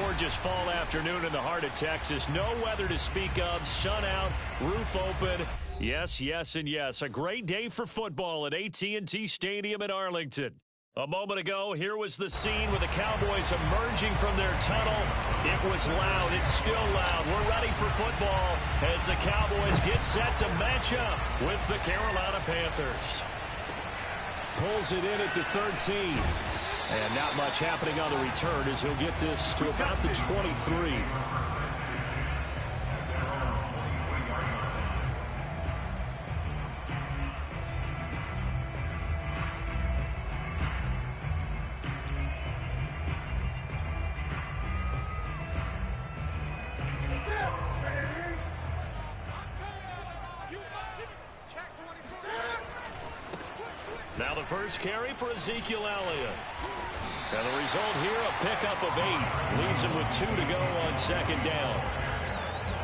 gorgeous fall afternoon in the heart of Texas. No weather to speak of. Sun out, roof open. Yes, yes, and yes. A great day for football at AT&T Stadium in Arlington. A moment ago, here was the scene with the Cowboys emerging from their tunnel. It was loud. It's still loud. We're ready for football as the Cowboys get set to match up with the Carolina Panthers. Pulls it in at the 13. And not much happening on the return as he'll get this to about the 23. Now the first carry for Ezekiel Elliott. And the result here, a pickup of 8. Leaves him with 2 to go on second down.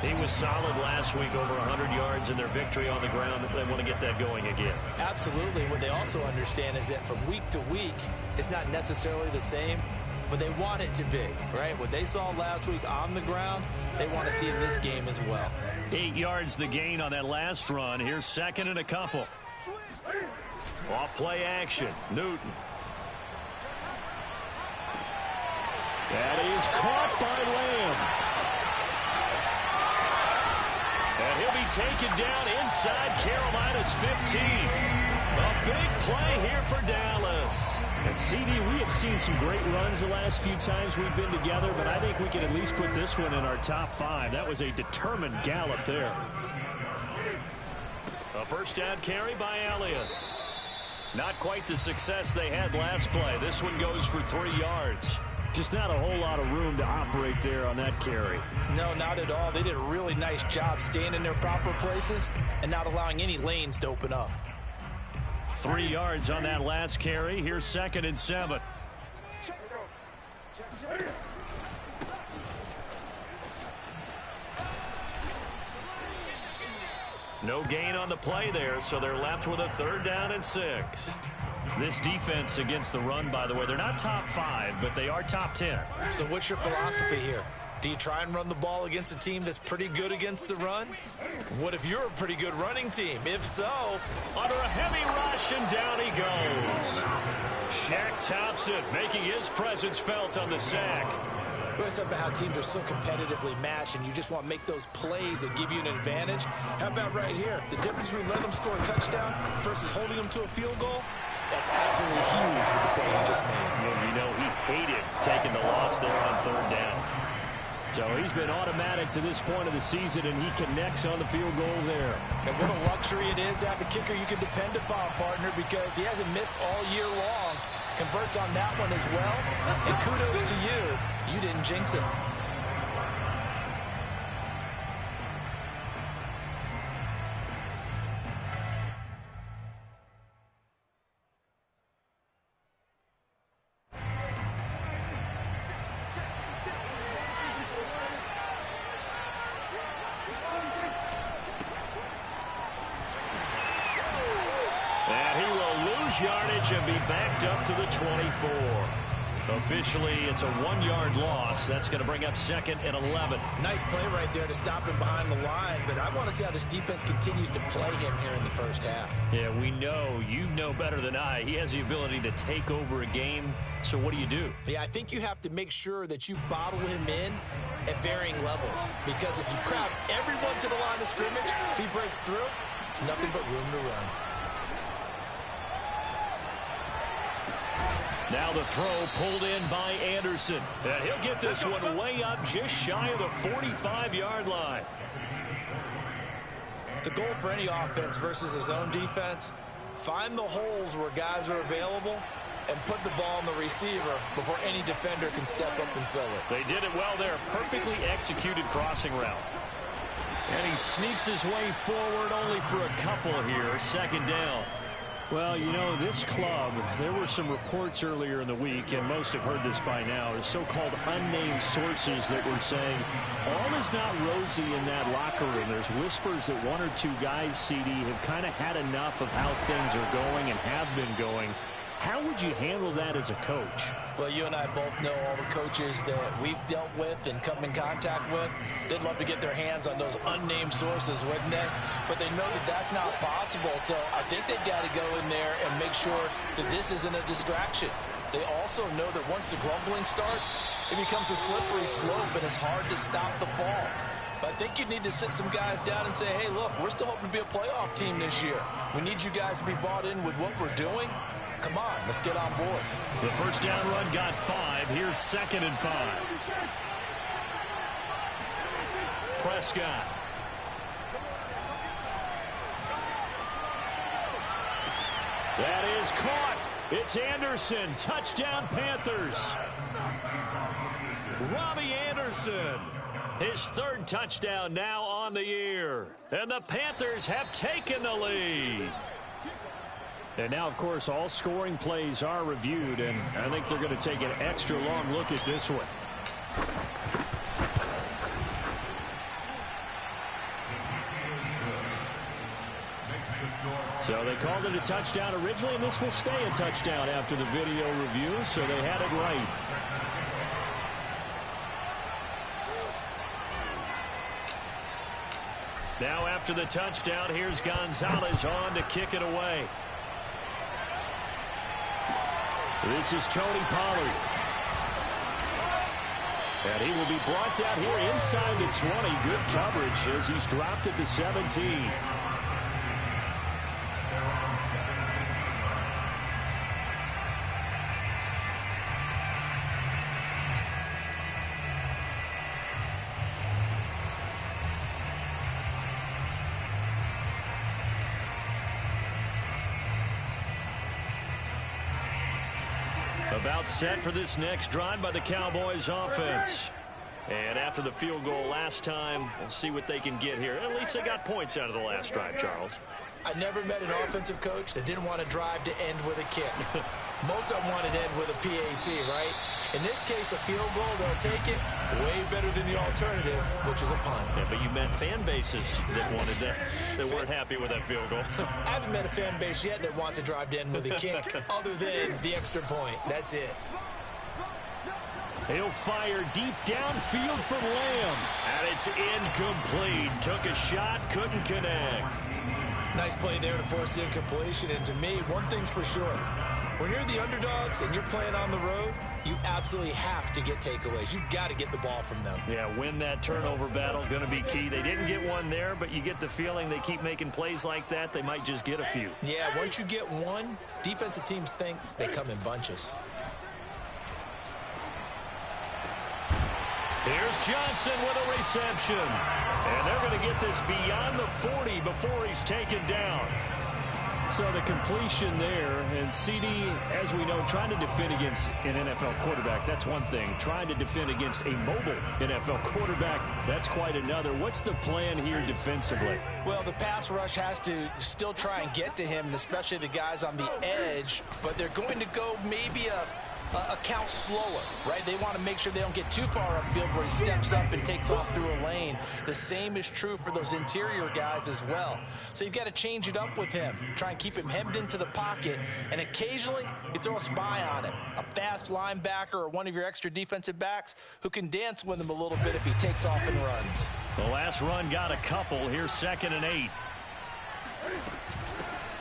He was solid last week, over 100 yards in their victory on the ground. They want to get that going again. Absolutely. What they also understand is that from week to week, it's not necessarily the same, but they want it to be, right? What they saw last week on the ground, they want to see in this game as well. 8 yards the gain on that last run. Here's second and a couple. Off play action. Newton. That is caught by Lamb. And he'll be taken down inside Carolina's 15. A big play here for Dallas. And CD, we have seen some great runs the last few times we've been together, but I think we can at least put this one in our top 5. That was a determined gallop there. A first down carry by Elliott. Not quite the success they had last play. This one goes for 3 yards. Just not a whole lot of room to operate there on that carry. No, not at all. They did a really nice job staying in their proper places and not allowing any lanes to open up. 3 yards on that last carry. Here's second and 7. No gain on the play there, so they're left with a third down and 6. This defense against the run, by the way, they're not top 5, but they are top 10. So what's your philosophy here? Do you try and run the ball against a team that's pretty good against the run? What if you're a pretty good running team? If so, under a heavy rush, and down he goes. Shaq Thompson making his presence felt on the sack. We always talk about how teams are so competitively matched and you just want to make those plays that give you an advantage. How about right here? The difference between letting them score a touchdown versus holding them to a field goal? That's absolutely huge with the play he just made. You know, he hated taking the loss there on third down. So he's been automatic to this point of the season, and he connects on the field goal there. And what a luxury it is to have a kicker you can depend upon, partner, because he hasn't missed all year long. Converts on that one as well. And kudos to you. You didn't jinx it. Yardage and be backed up to the 24. Officially, it's a 1-yard loss. That's going to bring up second and 11. Nice play right there to stop him behind the line, but I want to see how this defense continues to play him here in the first half. Yeah, we know, you know better than I, he has the ability to take over a game. So what do? Yeah, I think you have to make sure that you bottle him in at varying levels, because if you crowd everyone to the line of scrimmage, if he breaks through, it's nothing but room to run. Now the throw pulled in by Anderson. And he'll get this one way up just shy of the 45-yard line. The goal for any offense versus his own defense, find the holes where guys are available and put the ball on the receiver before any defender can step up and fill it. They did it well there. Perfectly executed crossing route. And he sneaks his way forward only for a couple here. Second down. Well, you know, this club, there were some reports earlier in the week, and most have heard this by now, the so-called unnamed sources that were saying all is not rosy in that locker room. There's whispers that 1 or 2 guys, CD, have kind of had enough of how things are going and have been going. How would you handle that as a coach? Well, you and I both know all the coaches that we've dealt with and come in contact with. They'd love to get their hands on those unnamed sources, wouldn't they? But they know that that's not possible, so I think they've got to go in there and make sure that this isn't a distraction. They also know that once the grumbling starts, it becomes a slippery slope and it's hard to stop the fall. But I think you need to sit some guys down and say, hey, look, we're still hoping to be a playoff team this year. We need you guys to be bought in with what we're doing. Come on, let's get on board. The first down run got 5. Here's 2nd and 5. Prescott. That is caught. It's Anderson. Touchdown, Panthers. Robbie Anderson. His 3rd touchdown now on the year. And the Panthers have taken the lead. And now, of course, all scoring plays are reviewed, and I think they're going to take an extra long look at this one. So they called it a touchdown originally, and this will stay a touchdown after the video review, so they had it right. Now after the touchdown, here's Gonzalez on to kick it away. This is Tony Pollard. And he will be brought down here inside the 20. Good coverage as he's dropped at the 17. About set for this next drive by the Cowboys offense. And after the field goal last time, we'll see what they can get here. At least they got points out of the last drive, Charles. I never met an offensive coach that didn't want to drive to end with a kick. Most of them want to end with a PAT, right? In this case, a field goal, they'll take it way better than the alternative, which is a punt. Yeah, but you met fan bases that wanted that, that weren't happy with that field goal. I haven't met a fan base yet that wants to drive to end with a kick other than the extra point. That's it. He'll fire deep downfield from Lamb. And it's incomplete. Took a shot, couldn't connect. Nice play there to force the incompletion. And to me, one thing's for sure. When you're the underdogs and you're playing on the road, you absolutely have to get takeaways. You've got to get the ball from them. Yeah, win that turnover battle, going to be key. They didn't get one there, but you get the feeling they keep making plays like that, they might just get a few. Yeah, once you get one, defensive teams think they come in bunches. Here's Johnson with a reception. And they're going to get this beyond the 40 before he's taken down. So the completion there, and CD, as we know, trying to defend against an NFL quarterback, that's one thing. Trying to defend against a mobile NFL quarterback, that's quite another. What's the plan here defensively? Well, the pass rush has to still try and get to him, and especially the guys on the edge, but they're going to go maybe a count slower, right? They want to make sure they don't get too far upfield where he steps up and takes off through a lane. The same is true for those interior guys as well. So you've got to change it up with him. Try and keep him hemmed into the pocket, and occasionally you throw a spy on him, a fast linebacker or one of your extra defensive backs who can dance with him a little bit if he takes off and runs. The last run got a couple. Here's 2nd and 8.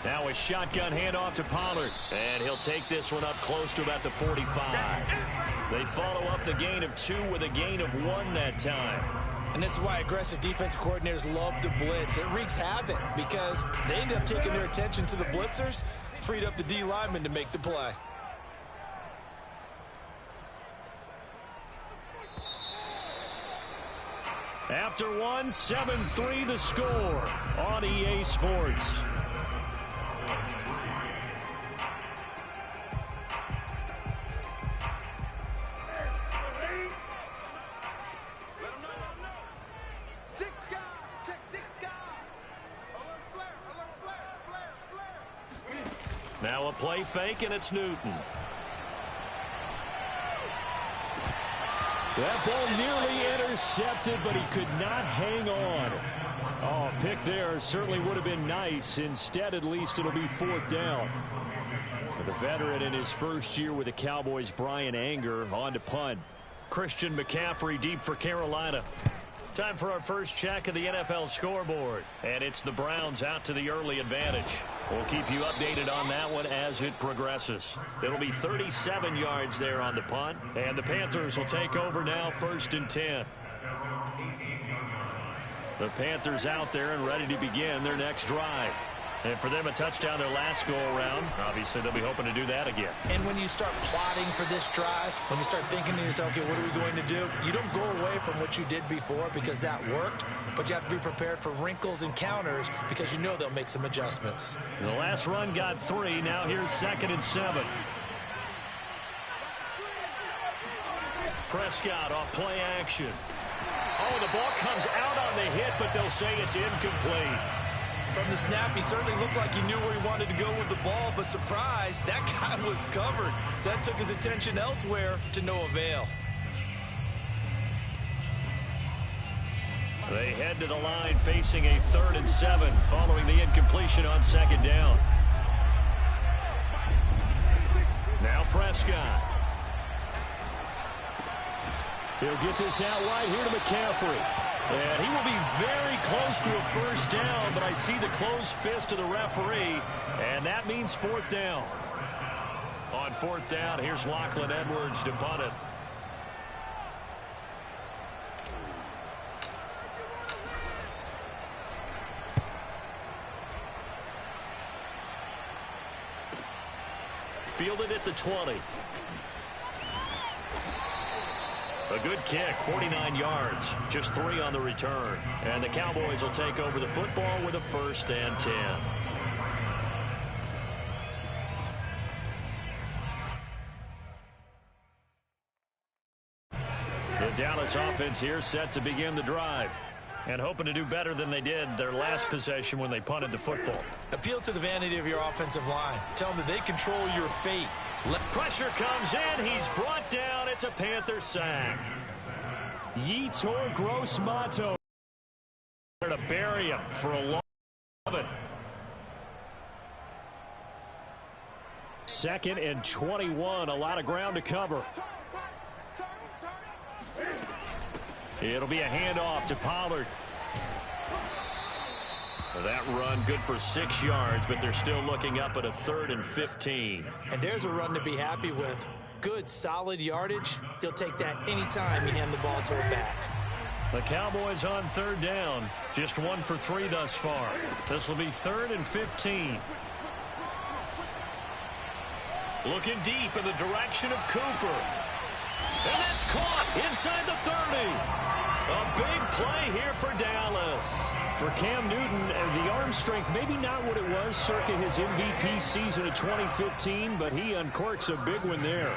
Now a shotgun handoff to Pollard. And he'll take this one up close to about the 45. They follow up the gain of 2 with a gain of 1 that time. And this is why aggressive defense coordinators love to blitz. It wreaks havoc because they end up taking their attention to the blitzers, freed up the D lineman to make the play. After 1, 7-3 the score on EA Sports. Now a play fake, and it's Newton. That ball nearly intercepted, but he could not hang on. Oh, a pick there certainly would have been nice. Instead, at least it'll be 4th down. The veteran in his first year with the Cowboys, Brian Anger, on to punt. Christian McCaffrey deep for Carolina. Time for our first check of the NFL scoreboard. And it's the Browns out to the early advantage. We'll keep you updated on that one as it progresses. It'll be 37 yards there on the punt. And the Panthers will take over now, 1st and 10. The Panthers out there and ready to begin their next drive. And for them, a touchdown their last go-around. Obviously, they'll be hoping to do that again. And when you start plotting for this drive, when you start thinking to yourself, okay, what are we going to do? You don't go away from what you did before because that worked, but you have to be prepared for wrinkles and counters because you know they'll make some adjustments. The last run got 3. Now here's 2nd and 7. Prescott off play action. Oh, the ball comes out on the hit, but they'll say it's incomplete. From the snap, he certainly looked like he knew where he wanted to go with the ball, but surprise, that guy was covered. So that took his attention elsewhere to no avail. They head to the line facing a 3rd and 7 following the incompletion on 2nd down. Now Prescott. He'll get this out wide here to McCaffrey. And he will be very close to a 1st down, but I see the closed fist of the referee, and that means 4th down. On 4th down, here's Lachlan Edwards to punt it. Fielded at the 20. A good kick, 49 yards, just 3 on the return. And the Cowboys will take over the football with a 1st and 10. The Dallas offense here set to begin the drive. And hoping to do better than they did their last possession when they punted the football. Appeal to the vanity of your offensive line. Tell them that they control your fate. Pressure comes in. He's brought down. It's a Panther sack. Yetur Gross-Matos. To bury him for a long 11. 2nd and 21. A lot of ground to cover. It'll be a handoff to Pollard. That run good for 6 yards, but they're still looking up at a 3rd and 15. And there's a run to be happy with. Good, solid yardage. He'll take that anytime you hand the ball to a back. The Cowboys on 3rd down. Just 1 for 3 thus far. This will be 3rd and 15. Looking deep in the direction of Cooper. And that's caught inside the 30. A big play here for Dallas. For Cam Newton, the arm strength maybe not what it was circa his MVP season of 2015, but he uncorks a big one there.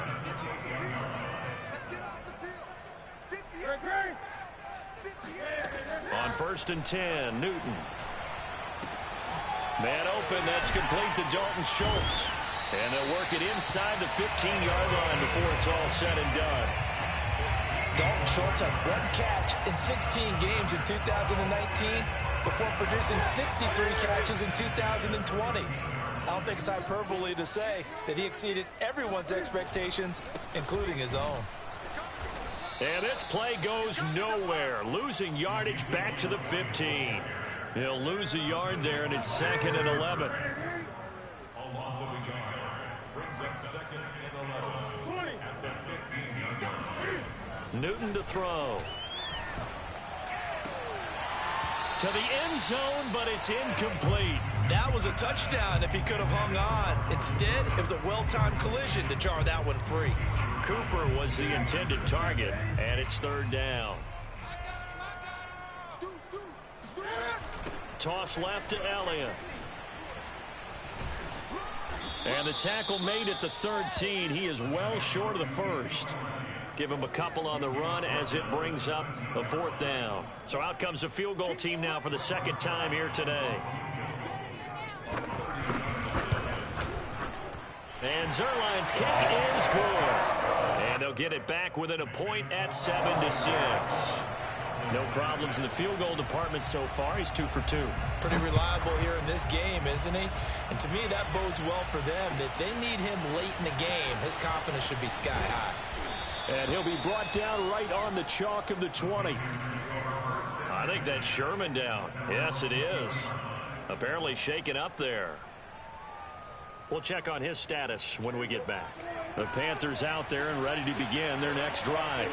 On 1st and 10, Newton. Man open, that's complete to Dalton Schultz. And they'll work it inside the 15-yard line before it's all said and done. Dalton Schultz had 1 catch in 16 games in 2019 before producing 63 catches in 2020. I don't think it's hyperbole to say that he exceeded everyone's expectations, including his own. And this play goes nowhere. Losing yardage back to the 15. He'll lose a yard there, and it's 2nd and 11. A loss of a yard brings up 2nd and 11. At the 15-yard line. Newton to throw. To the end zone, but it's incomplete. That was a touchdown if he could have hung on. Instead, it was a well-timed collision to jar that one free. Cooper was the intended target, and it's 3rd down. Toss left to Elliott. And the tackle made at the 13. He is well short of the 1st. Give him a couple on the run as it brings up a 4th down. So out comes the field goal team now for the 2nd time here today. And Zerline's kick is good. And they'll get it back within a point at 7-6. No problems in the field goal department so far. He's 2 for 2. Pretty reliable here in this game, isn't he? And to me, that bodes well for them. If they need him late in the game, his confidence should be sky high. And he'll be brought down right on the chalk of the 20. I think that's Sherman down. Yes, it is. Apparently shaken up there. We'll check on his status when we get back. The Panthers out there and ready to begin their next drive.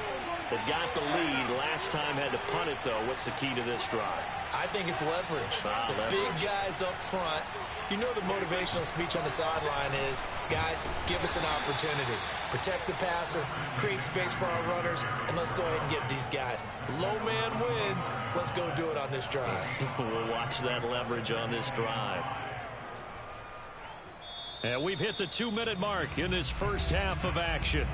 They've got the lead. Last time had to punt it, though. What's the key to this drive? I think it's leverage. Leverage. Big guys up front. You know the motivational speech on the sideline is, guys, give us an opportunity. Protect the passer, create space for our runners, and let's go ahead and get these guys. Low man wins. Let's go do it on this drive. We'll watch that leverage on this drive. And we've hit the 2-minute mark in this first half of action.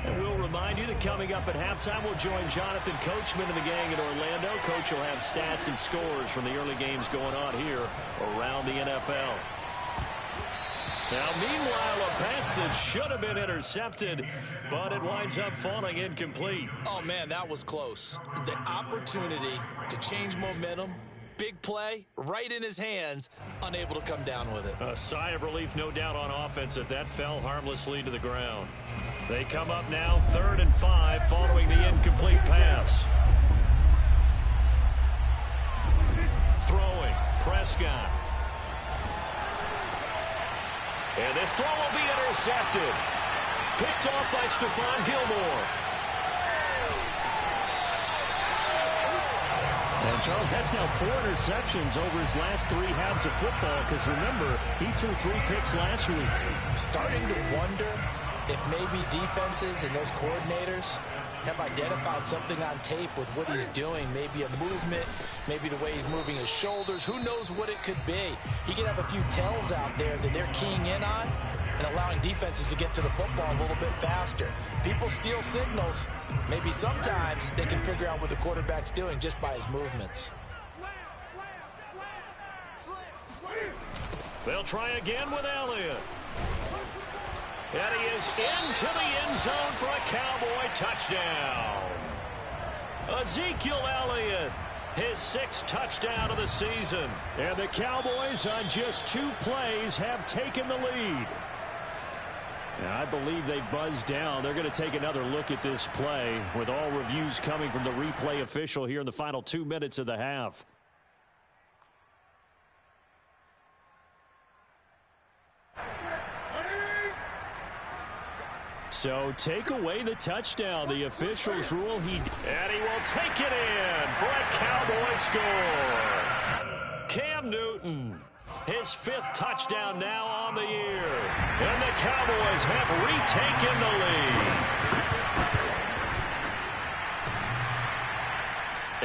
And we'll remind you that coming up at halftime, we'll join Jonathan Coachman and the gang in Orlando. Coach will have stats and scores from the early games going on here around the NFL. Now, meanwhile, a pass that should have been intercepted, but it winds up falling incomplete. Oh, man, that was close. The opportunity to change momentum, big play, right in his hands, unable to come down with it. A sigh of relief, no doubt, on offense that fell harmlessly to the ground. They come up now 3rd and 5 following the incomplete pass. Throwing, Prescott. And this throw will be intercepted. Picked off by Stephon Gilmore. And, Charles, that's now 4 interceptions over his last 3 halves of football, because, remember, he threw 3 picks last week. Starting to wonder if maybe defenses and those coordinators have identified something on tape with what he's doing. Maybe a movement, maybe the way he's moving his shoulders. Who knows what it could be? He could have a few tells out there that they're keying in on and allowing defenses to get to the football a little bit faster. People steal signals. Maybe sometimes they can figure out what the quarterback's doing just by his movements. They'll try again with Elliott. And he is into the end zone for a Cowboy touchdown. Ezekiel Elliott, his 6th touchdown of the season. And the Cowboys, on just 2 plays, have taken the lead. And I believe they buzzed down. They're going to take another look at this play, with all reviews coming from the replay official here in the final 2 minutes of the half. So take away the touchdown. The officials rule and he will take it in for a Cowboy score. Cam Newton, his 5th touchdown now on the year. And the Cowboys have retaken the lead.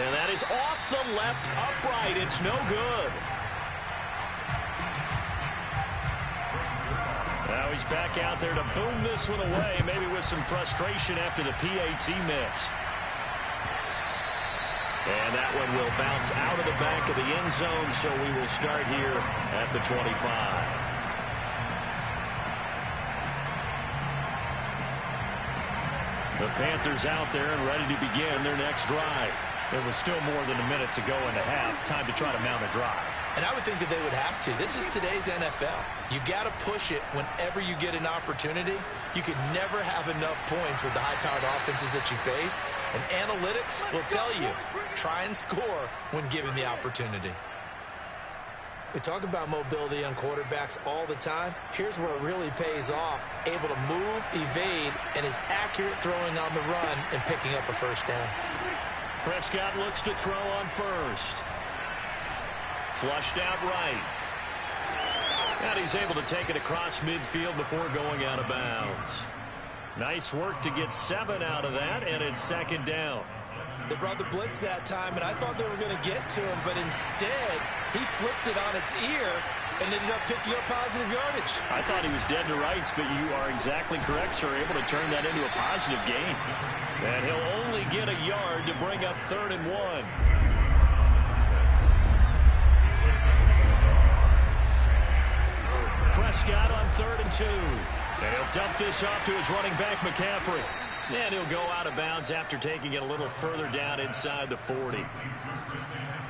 And that is off the left upright. It's no good. Now he's back out there to boom this one away, maybe with some frustration after the PAT miss. And that one will bounce out of the back of the end zone, so we will start here at the 25. The Panthers out there and ready to begin their next drive. There was still more than a minute to go in the half. Time to try to mount a drive. And I would think that they would have to. This is today's NFL. You got to push it whenever you get an opportunity. You can never have enough points with the high-powered offenses that you face. And analytics will tell you, try and score when given the opportunity. We talk about mobility on quarterbacks all the time. Here's where it really pays off. Able to move, evade, and is accurate throwing on the run and picking up a first down. Prescott looks to throw on first. Flushed out right. And he's able to take it across midfield before going out of bounds. Nice work to get 7 out of that, and it's 2nd down. They brought the blitz that time, and I thought they were going to get to him, but instead, he flipped it on its ear and ended up picking up positive yardage. I thought he was dead to rights, but you are exactly correct, sir. Able to turn that into a positive gain. And he'll only get a yard to bring up 3rd and 1. Prescott on 3rd and 2. And he'll dump this off to his running back, McCaffrey. And he'll go out of bounds after taking it a little further down inside the 40.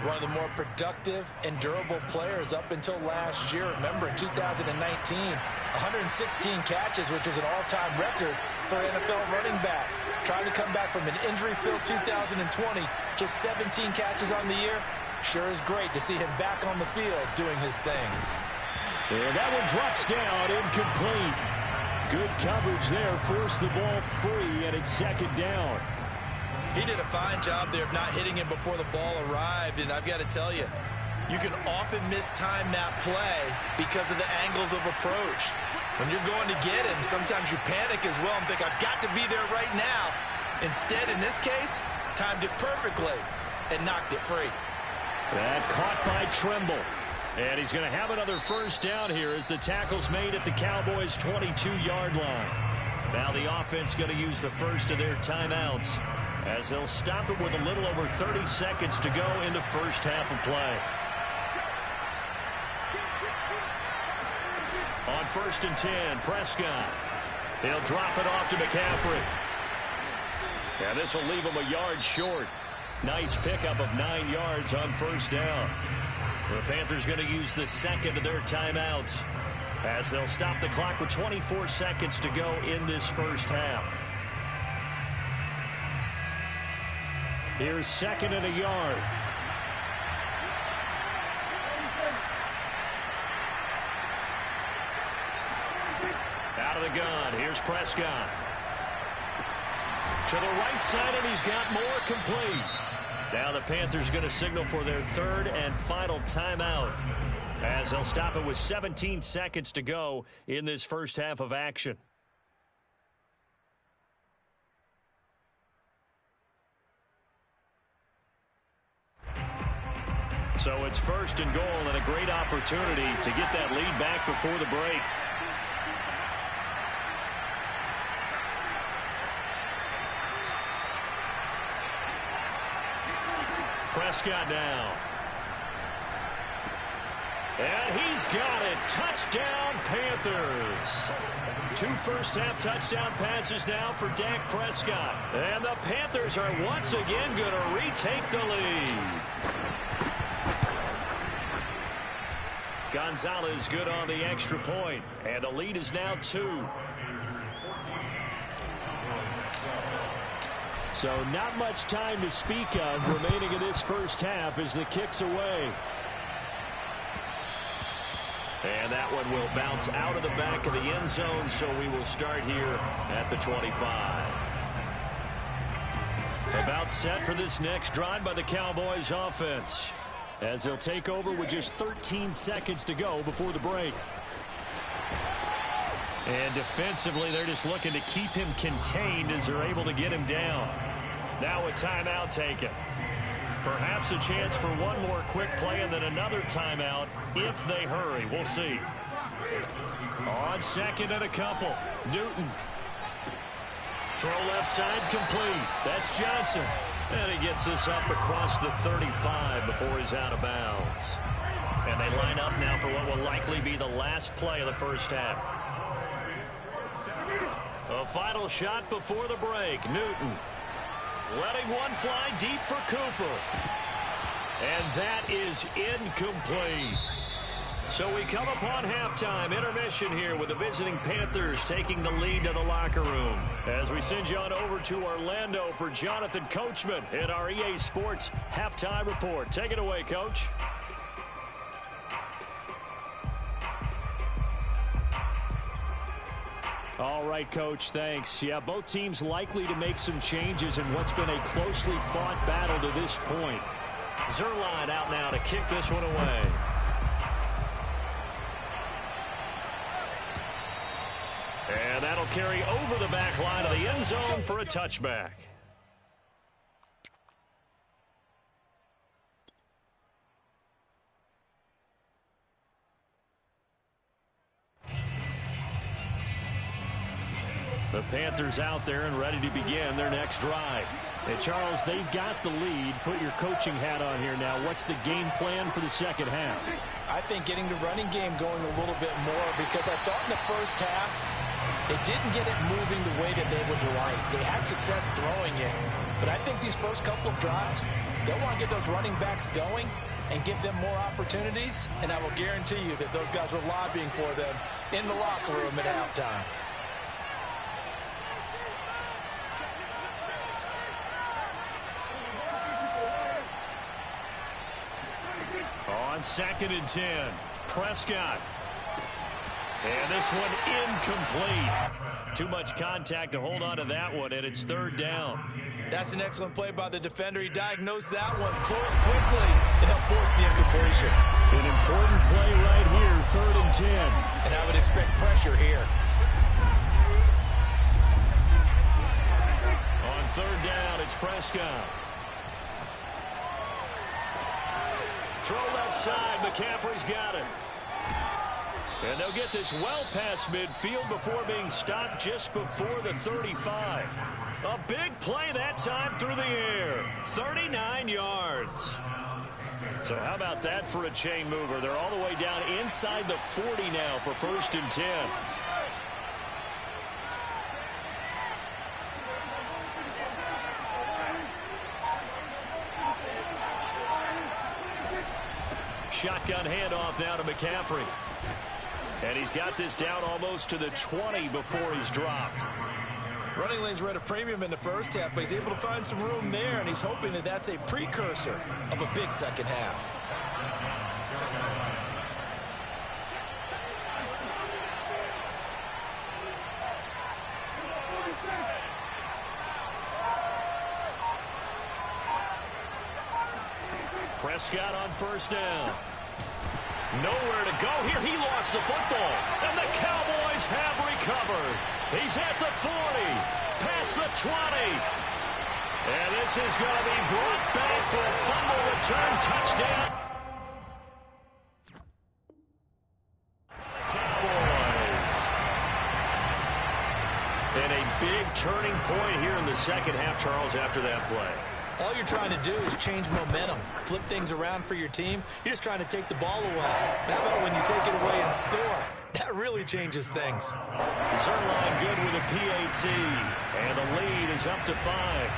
One of the more productive and durable players up until last year. Remember, in 2019, 116 catches, which was an all-time record for NFL running backs. Trying to come back from an injury-filled 2020, just 17 catches on the year. Sure is great to see him back on the field doing his thing. And that one drops down, incomplete. Good coverage there, forced the ball free, and it's second down. He did a fine job there of not hitting him before the ball arrived, and I've got to tell you, you can often mistime that play because of the angles of approach. When you're going to get him, sometimes you panic as well and think, I've got to be there right now. Instead, in this case, timed it perfectly and knocked it free. That caught by Trimble. And he's going to have another first down here as the tackle's made at the Cowboys' 22-yard line. Now the offense going to use the first of their timeouts as they'll stop it with a little over 30 seconds to go in the first half of play. On 1st and 10, Prescott. He'll drop it off to McCaffrey. And this will leave him a yard short. Nice pickup of 9 yards on first down. The Panthers going to use the second of their timeouts as they'll stop the clock with 24 seconds to go in this first half. Here's second and a yard. Out of the gun. Here's Prescott. To the right side, and he's got more complete. Now the Panthers going to signal for their third and final timeout as they'll stop it with 17 seconds to go in this first half of action. So it's first and goal and a great opportunity to get that lead back before the break. Prescott now. And he's got it. Touchdown, Panthers. 2 first-half touchdown passes now for Dak Prescott. And the Panthers are once again going to retake the lead. Gonzalez good on the extra point. And the lead is now 2. So not much time to speak of remaining in this first half as the kick's away. And that one will bounce out of the back of the end zone, so we will start here at the 25. About set for this next drive by the Cowboys offense as they'll take over with just 13 seconds to go before the break. And defensively, they're just looking to keep him contained as they're able to get him down. Now a timeout taken. Perhaps a chance for one more quick play and then another timeout if they hurry. We'll see. On second and a couple. Newton. Throw left side complete. That's Johnson. And he gets this up across the 35 before he's out of bounds. And they line up now for what will likely be the last play of the first half. A final shot before the break. Newton. Letting one fly deep for Cooper. And that is incomplete. So we come upon halftime intermission here with the visiting Panthers taking the lead to the locker room. As we send you on over to Orlando for Jonathan Coachman in our EA Sports halftime report. Take it away, Coach. All right, Coach, thanks. Yeah, both teams likely to make some changes in what's been a closely fought battle to this point. Zerline out now to kick this one away. And that'll carry over the back line of the end zone for a touchback. The Panthers out there and ready to begin their next drive. And Charles, they've got the lead. Put your coaching hat on here now. What's the game plan for the second half? I think getting the running game going a little bit more, because I thought in the first half They didn't get it moving the way that they would like. They had success throwing it, but I think these first couple of drives, they'll want to get those running backs going and give them more opportunities, and I will guarantee you that those guys were lobbying for them in the locker room at halftime. On 2nd and 10, Prescott. And this one incomplete. Too much contact to hold on to that one, and it's 3rd down. That's an excellent play by the defender. He diagnosed that one, closed quickly, and helped force the incompletion. An important play right here, 3rd and 10. And I would expect pressure here. On 3rd down, it's Prescott. Throw left side. McCaffrey's got it. And they'll get this well past midfield before being stopped just before the 35. A big play that time through the air. 39 yards. So how about that for a chain mover? They're all the way down inside the 40 now for 1st and 10. Shotgun handoff now to McCaffrey. And he's got this down almost to the 20 before he's dropped. Running lanes were at a premium in the first half, but he's able to find some room there, and he's hoping that that's a precursor of a big second half. Prescott on 1st down. Nowhere to go here. He lost the football, and the Cowboys have recovered. He's at the 40, past the 20. And this is going to be brought back for a fumble return touchdown. Cowboys. And a big turning point here in the second half, Charles, after that play. All you're trying to do is change momentum, flip things around for your team. You're just trying to take the ball away. How about when you take it away and score? That really changes things. Zerline good with a PAT. And the lead is up to 5.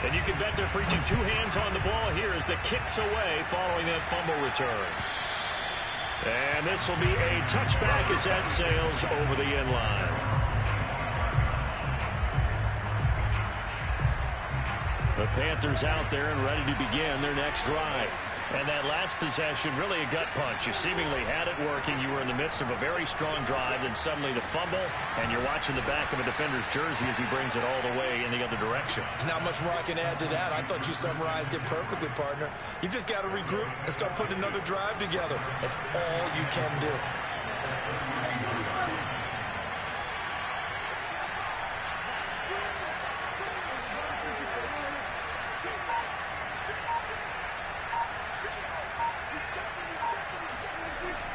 And you can bet they're preaching 2 hands on the ball here as the kick's away following that fumble return. And this will be a touchback as that sails over the end line. The Panthers out there and ready to begin their next drive. And that last possession, really a gut punch. You seemingly had it working. You were in the midst of a very strong drive, then suddenly the fumble, and you're watching the back of a defender's jersey as he brings it all the way in the other direction. There's not much more I can add to that. I thought you summarized it perfectly, partner. You've just got to regroup and start putting another drive together. That's all you can do.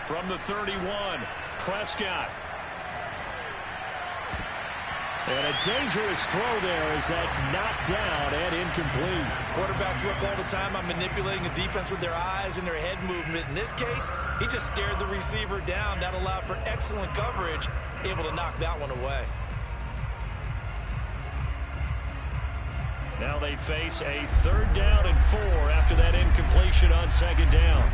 From the 31, Prescott. And a dangerous throw there as that's knocked down and incomplete. Quarterbacks work all the time on manipulating a defense with their eyes and their head movement. In this case, he just stared the receiver down. That allowed for excellent coverage, able to knock that one away. Now they face a 3rd down and 4 after that incompletion on 2nd down.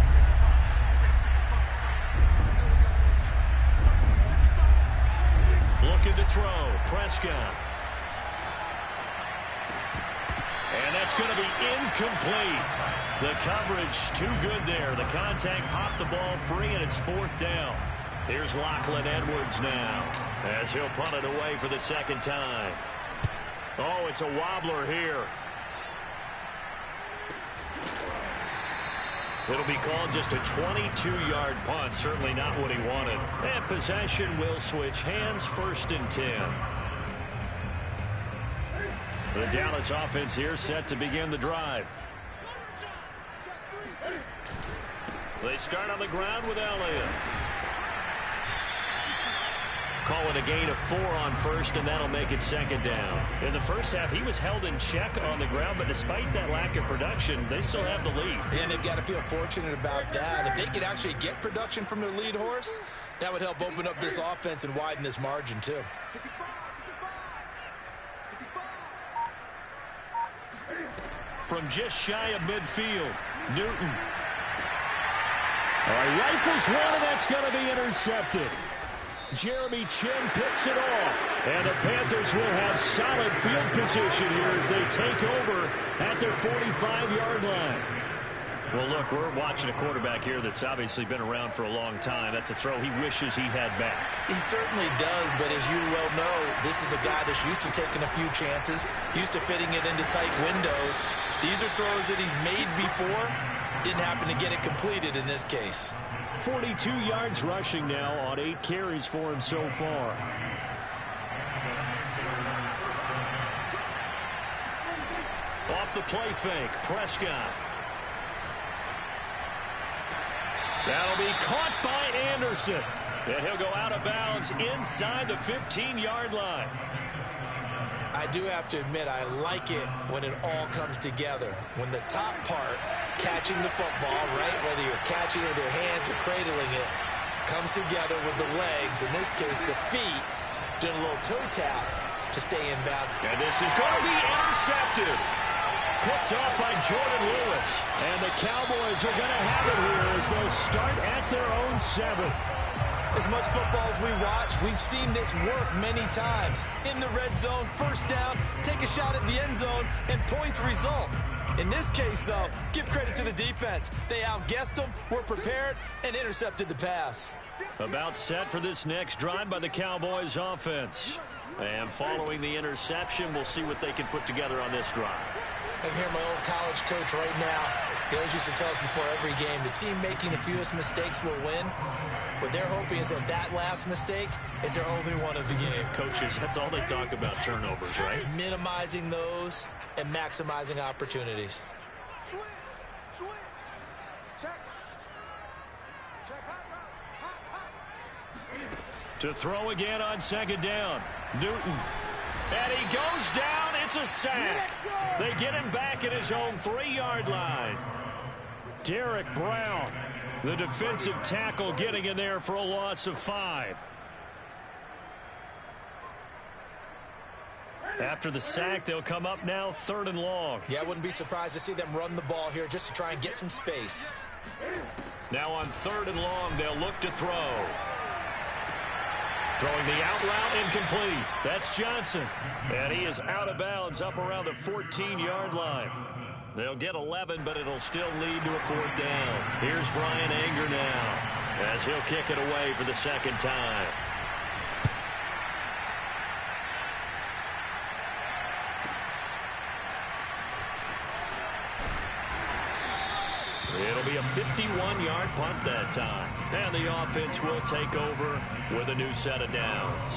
Looking to throw, Prescott. And that's going to be incomplete. The coverage too good there. The contact popped the ball free, and it's 4th down. Here's Lachlan Edwards now as he'll punt it away for the 2nd time. Oh, it's a wobbler here. It'll be called just a 22-yard punt. Certainly not what he wanted. And possession will switch hands, 1st and 10. The Dallas offense here set to begin the drive. They start on the ground with Elliott. call it a gain of 4 on first, and that'll make it second down. In the first half, he was held in check on the ground, but despite that lack of production, they still have the lead. And they've got to feel fortunate about that. If they could actually get production from their lead horse, that would help open up this offense and widen this margin too. From just shy of midfield, Newton. All right, rifles one, and that's going to be intercepted. Jeremy Chin picks it off. And the Panthers will have solid field position here as they take over at their 45-yard line. Well, look, we're watching a quarterback here that's obviously been around for a long time. That's a throw he wishes he had back. He certainly does, but as you well know, this is a guy that's used to taking a few chances, used to fitting it into tight windows. These are throws that he's made before. Didn't happen to get it completed in this case. 42 yards rushing now on 8 carries for him so far. Off the play fake, Prescott. That'll be caught by Anderson. And he'll go out of bounds inside the 15-yard line. I do have to admit, I like it when it all comes together. When the top part, catching the football, right, whether you're catching it with your hands or cradling it, comes together with the legs, in this case the feet, doing a little toe tap to stay in bounds. And this is going to be intercepted. Picked off by Jordan Lewis. And the Cowboys are going to have it here as they'll start at their own 7. As much football as we watch, we've seen this work many times. In the red zone, first down, take a shot at the end zone, and points result. In this case, though, give credit to the defense. They outguessed them, were prepared, and intercepted the pass. About set for this next drive by the Cowboys offense. And following the interception, we'll see what they can put together on this drive. I hear my old college coach right now. He always used to tell us before every game, the team making the fewest mistakes will win. What they're hoping is that last mistake is their only one of the game. Coaches, that's all they talk about, turnovers, right? Minimizing those and maximizing opportunities. Switch. Check. Hot. To throw again on second down. Newton. And he goes down. It's a sack. They get him back at his own 3-yard line. Derek Brown, the defensive tackle, getting in there for a loss of 5. After the sack, they'll come up now 3rd and long. Yeah, I wouldn't be surprised to see them run the ball here just to try and get some space. Now on 3rd and long, they'll look to throw. Throwing the out route, incomplete. That's Johnson. And he is out of bounds up around the 14-yard line. They'll get 11, but it'll still lead to a 4th down. Here's Brian Anger now as he'll kick it away for the second time. It'll be a 51-yard punt that time. And the offense will take over with a new set of downs.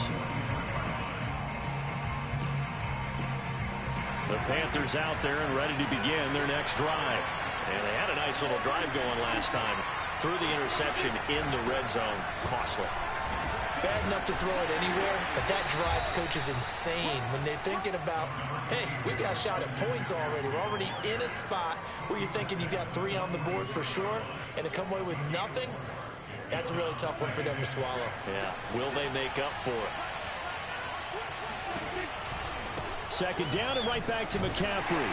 The Panthers out there and ready to begin their next drive. And they had a nice little drive going last time. Threw the interception in the red zone. Costly. Bad enough to throw it anywhere, but that drives coaches insane when they're thinking about, hey, we got a shot at points already. We're already in a spot where you're thinking you got 3 on the board for sure, and to come away with nothing, that's a really tough one for them to swallow. Yeah, will they make up for it? Second down and right back to McCaffrey.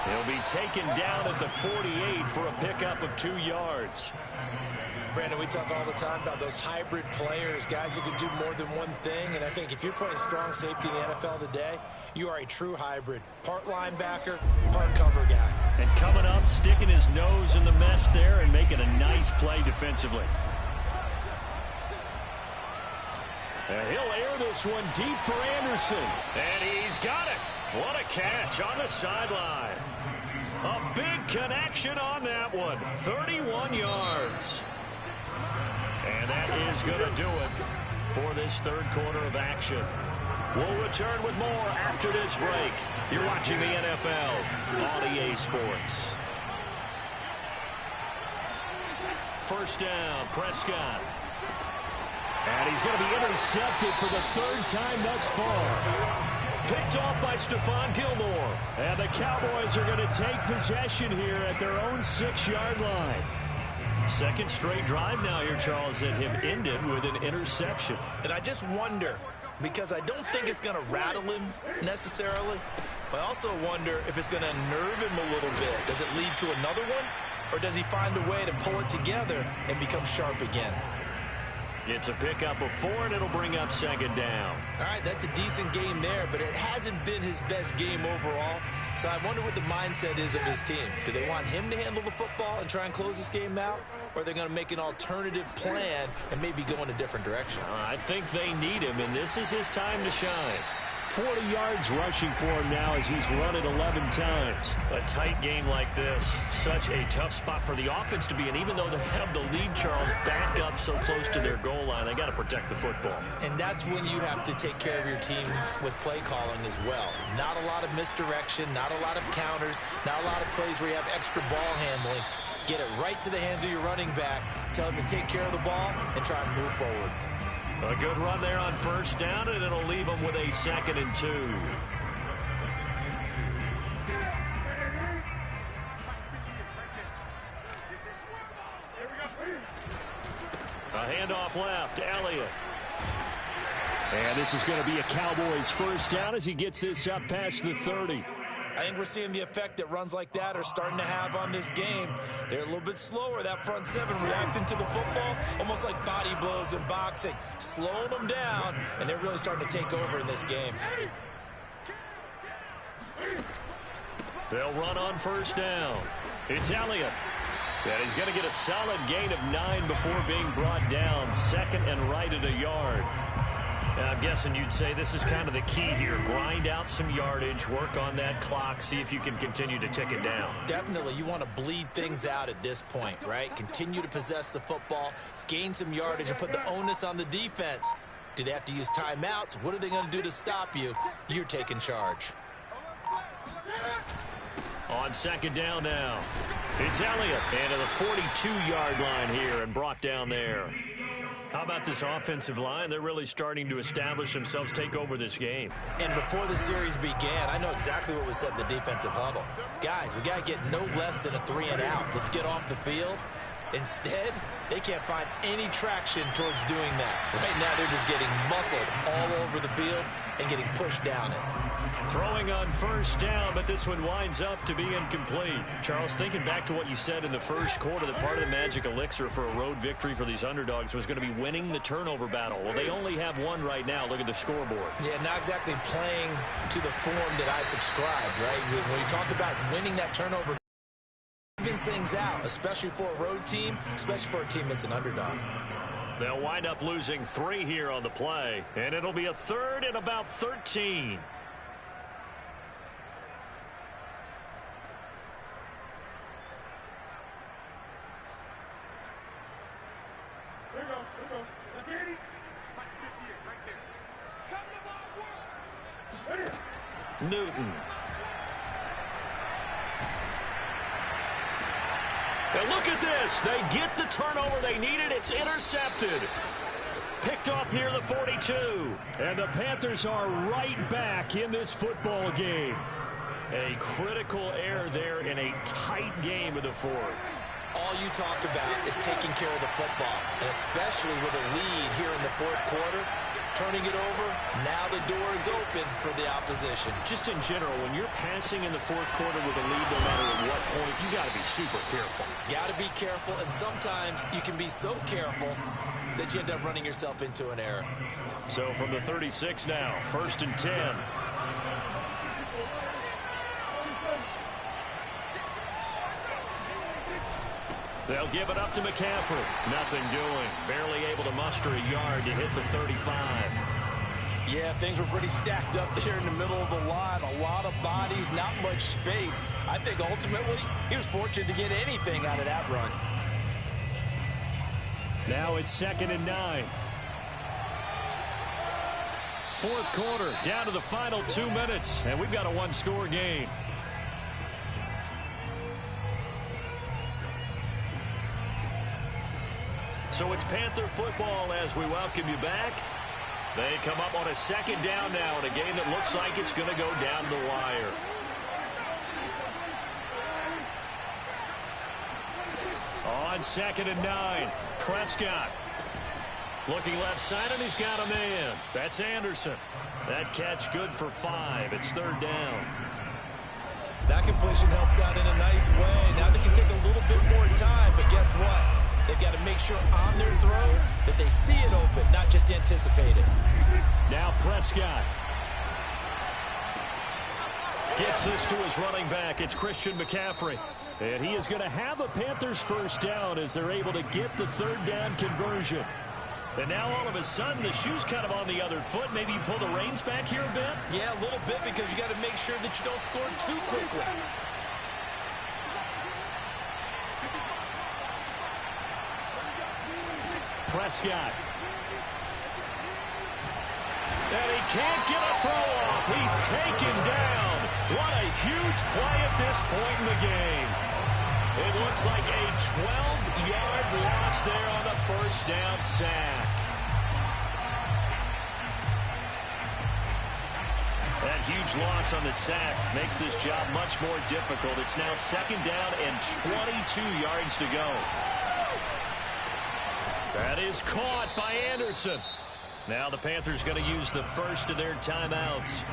He'll be taken down at the 48 for a pickup of 2 yards. Brandon, we talk all the time about those hybrid players, guys who can do more than one thing, and I think if you're playing strong safety in the NFL today, you are a true hybrid. Part linebacker, part cover guy. And coming up, sticking his nose in the mess there and making a nice play defensively. And he'll air this one deep for Anderson. And he's got it. What a catch on the sideline. A big connection on that one. 31 yards. And that is going to do it for this 3rd quarter of action. We'll return with more after this break. You're watching the NFL on EA Sports. First down, Prescott. And he's going to be intercepted for the third time thus far. Picked off by Stephon Gilmore. And the Cowboys are going to take possession here at their own 6-yard line. Second straight drive now here, Charles, that have ended with an interception. And I just wonder, because I don't think it's going to rattle him necessarily, but I also wonder if it's going to unnerve him a little bit. Does it lead to another one? Or does he find a way to pull it together and become sharp again? It's a pickup of 4, and it'll bring up second down. All right, that's a decent game there, but it hasn't been his best game overall. So I wonder what the mindset is of his team. Do they want him to handle the football and try and close this game out? Or are they going to make an alternative plan and maybe go in a different direction? I think they need him, and this is his time to shine. 40 yards rushing for him now as he's run it 11 times. A tight game like this, such a tough spot for the offense to be in. Even though they have the lead, Charles, back up so close to their goal line, they got to protect the football. And that's when you have to take care of your team with play calling as well. Not a lot of misdirection, not a lot of counters, not a lot of plays where you have extra ball handling. Get it right to the hands of your running back, tell him to take care of the ball, and try and move forward. A good run there on first down, and it'll leave them with a 2nd and 2. A handoff left, Elliott. And this is going to be a Cowboys first down as he gets this up past the 30. I think we're seeing the effect that runs like that are starting to have on this game. They're a little bit slower, that front seven, reacting to the football, almost like body blows in boxing, slowing them down, and they're really starting to take over in this game. They'll run on first down. It's Elliott. And he's going to get a solid gain of 9 before being brought down. 2nd and right at a yard. I'm guessing you'd say this is kind of the key here. Grind out some yardage, work on that clock, see if you can continue to tick it down. Definitely. You want to bleed things out at this point, right? Continue to possess the football, gain some yardage, and put the onus on the defense. Do they have to use timeouts? What are they going to do to stop you? You're taking charge. On second down now, it's Elliott. And to the 42-yard line here and brought down there. How about this offensive line? They're really starting to establish themselves, take over this game. And before the series began, I know exactly what was said in the defensive huddle. Guys, we got to get no less than a 3-and-out. Let's get off the field. Instead, they can't find any traction towards doing that. Right now, they're just getting muscled all over the field and getting pushed down it. Throwing on first down, but this one winds up to be incomplete. Charles, thinking back to what you said in the first quarter, that part of the magic elixir for a road victory for these underdogs was going to be winning the turnover battle. Well, they only have one right now. Look at the scoreboard. Yeah, not exactly playing to the form that I subscribed, right? When you talk about winning that turnover, evens things out, especially for a road team, especially for a team that's an underdog. They'll wind up losing 3 here on the play, and it'll be a 3rd and about 13. Newton. And look at this. They get the turnover they needed. It's intercepted. Picked off near the 42. And the Panthers are right back in this football game. A critical error there in a tight game of the 4th. All you talk about is taking care of the football, and especially with a lead here in the 4th quarter, turning it over, now the door is open for the opposition. Just in general, when you're passing in the 4th quarter with a lead, no matter at what point, you got to be super careful. Got to be careful, and sometimes you can be so careful that you end up running yourself into an error. So from the 36 now, 1st and 10. They'll give it up to McCaffrey. Nothing doing. Barely able to muster a yard to hit the 35. Yeah, things were pretty stacked up there in the middle of the line. A lot of bodies, not much space. I think ultimately he was fortunate to get anything out of that run. Now it's 2nd and 9. 4th quarter, down to the final 2 minutes, and we've got a 1-score game. So it's Panther football as we welcome you back. They come up on a second down now in a game that looks like it's going to go down the wire. On 2nd and 9, Prescott. Looking left side, and he's got a man. That's Anderson. That catch good for 5. It's 3rd down. That completion helps out in a nice way. Now they can take a little bit more time, but guess what? They've got to make sure on their throws that they see it open, not just anticipate it. Now Prescott gets this to his running back. It's Christian McCaffrey. And he is going to have a Panthers first down as they're able to get the 3rd down conversion. And now all of a sudden the shoe's kind of on the other foot. Maybe you pull the reins back here a bit? Yeah, a little bit, because you got to make sure that you don't score too quickly. Prescott. And he can't get a throw off. He's taken down. What a huge play at this point in the game. It looks like a 12-yard loss there on the first down sack. That huge loss on the sack makes this job much more difficult. It's now 2nd down and 22 yards to go. That is caught by Anderson. Now the Panthers going to use the first of their timeouts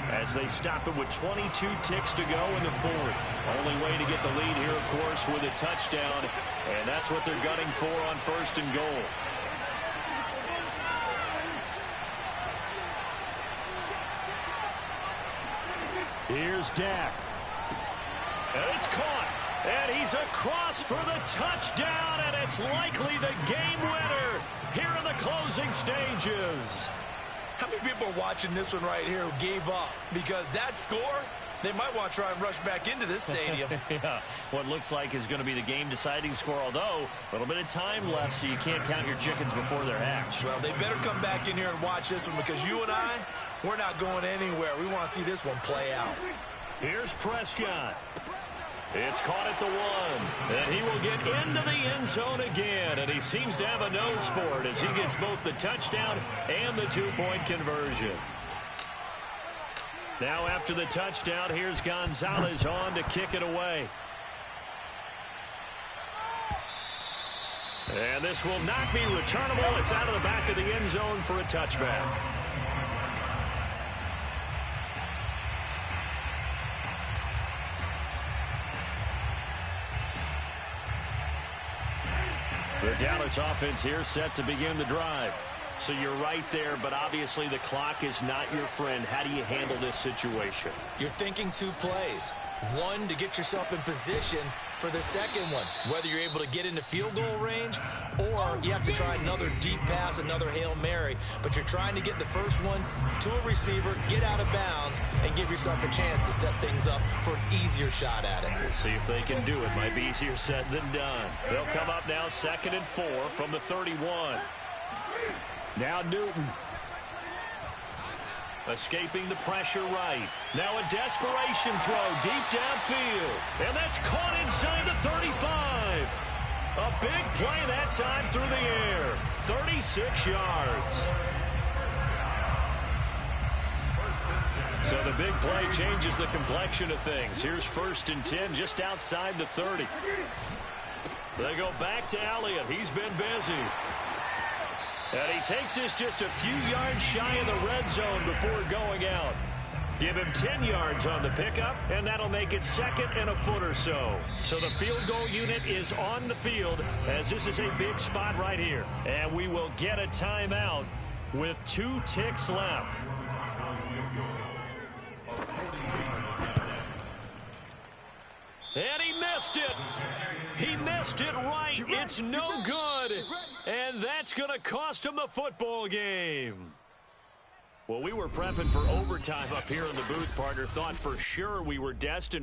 as they stop it with 22 ticks to go in the 4th. Only way to get the lead here, of course, with a touchdown, and that's what they're gunning for on 1st and goal. Here's Dak. And it's caught. And he's across for the touchdown, and it's likely the game winner here in the closing stages. How many people are watching this one right here who gave up? Because that score, they might want to try and rush back into this stadium. Yeah, what looks like is going to be the game-deciding score, although a little bit of time left, so you can't count your chickens before they're hatched. Well, they better come back in here and watch this one, because you and I, we're not going anywhere. We want to see this one play out. Here's Prescott. It's caught at the 1, and he will get into the end zone again, and he seems to have a nose for it as he gets both the touchdown and the 2-point conversion. Now after the touchdown, here's Gonzalez on to kick it away. And this will not be returnable. It's out of the back of the end zone for a touchback. The Dallas offense here set to begin the drive. So you're right there, but obviously the clock is not your friend. How do you handle this situation? You're thinking 2 plays. One, to get yourself in position for the second one, whether you're able to get into field goal range or you have to try another deep pass, another Hail Mary. But you're trying to get the first one to a receiver, get out of bounds, and give yourself a chance to set things up for an easier shot at it. We'll see if they can do it. Might be easier said than done. They'll come up now 2nd and 4 from the 31. Now Newton. Escaping the pressure right. Now a desperation throw deep downfield. And that's caught inside the 35. A big play that time through the air. 36 yards. So the big play changes the complexion of things. Here's 1st and 10 just outside the 30. They go back to Elliott. He's been busy. And he takes this just a few yards shy of the red zone before going out. Give him 10 yards on the pickup, and that'll make it 2nd and a foot or so. So the field goal unit is on the field as this is a big spot right here. And we will get a timeout with 2 ticks left. And he missed it. He missed it right. It's no good. And that's going to cost him the football game. Well, we were prepping for overtime up here in the booth, partner. Thought for sure we were destined